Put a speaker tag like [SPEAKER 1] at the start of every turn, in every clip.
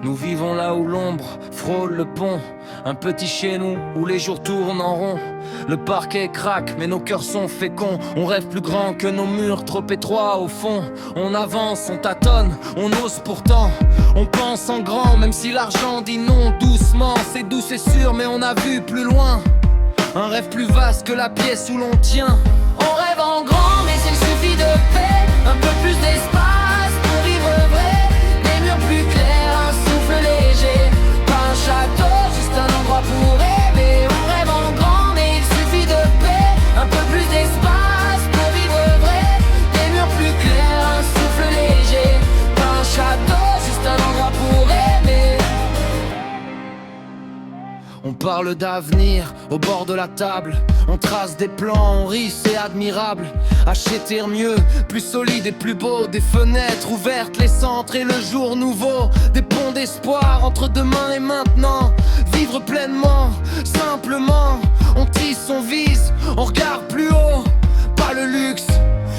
[SPEAKER 1] Nous vivons là où l'ombre frôle le pont, un petit chez nous où les jours tournent en rond. Le parquet craque mais nos cœurs sont féconds. On rêve plus grand que nos murs trop étroits au fond. On avance, on tâtonne, on ose pourtant. On pense en grand même si l'argent dit non. Doucement, c'est doux c'est sûr mais on a vu plus loin. Un rêve plus vaste que la pièce où l'on tient. On rêve en grand mais il suffit de paix, un peu plus d'espace pour vivre vrai. Des murs plus clairs, un souffle léger. Pas un château, juste un endroit pour rêver. On rêve en grand mais il suffit de paix, un peu plus d'espace pour vivre vrai. Des murs plus clairs, un souffle léger. Pas un château, juste un endroit pour aimer. On parle d'avenir au bord de la table. On trace des plans, on rit, c'est admirable. Acheter mieux, plus solide et plus beau. Des fenêtres ouvertes, les centres et le jour nouveau. Des ponts d'espoir entre demain et maintenant. Vivre pleinement, simplement. On tisse, on vise, on regarde plus haut. Pas le luxe,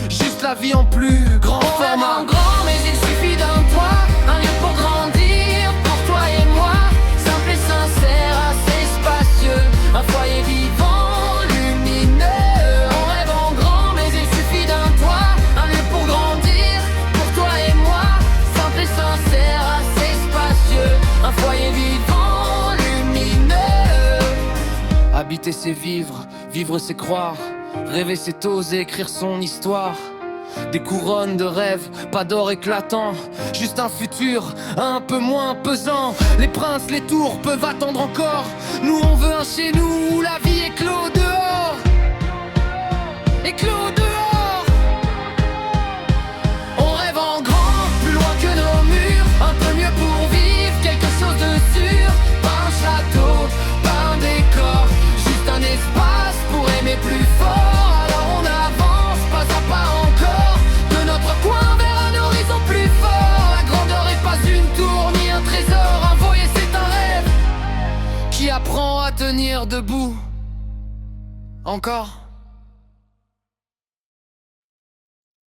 [SPEAKER 1] juste la vie en plus grand format. On rêve en grand mais il suffit d'un toit. Un lieu pour grandir, pour toi et moi. Simple et sincère, assez spacieux. Un foyer vivant, lumineux. On rêve en grand mais il suffit d'un toit. Un lieu pour grandir, pour toi et moi. Simple et sincère, assez spacieux. Un foyer vivant, lumineux. Habiter c'est vivre, vivre c'est croire. Rêver c'est oser écrire son histoire. Des couronnes de rêves, pas d'or éclatant. Juste un futur un peu moins pesant. Les princes, les tours peuvent attendre encore. Nous on veut un chez nous où la vie éclot dehors. Éclot dehors. On rêve en grand, plus loin que nos murs. Un peu mieux pour vivre, quelque chose de sûr. Pas un château, pas un décor. Juste un espace pour aimer plus fort. Alors on avance, pas à pas encore. De notre coin vers un horizon plus fort. La grandeur est pas une tour ni un trésor. Un foyer c'est un rêve qui apprend à tenir debout. Encore.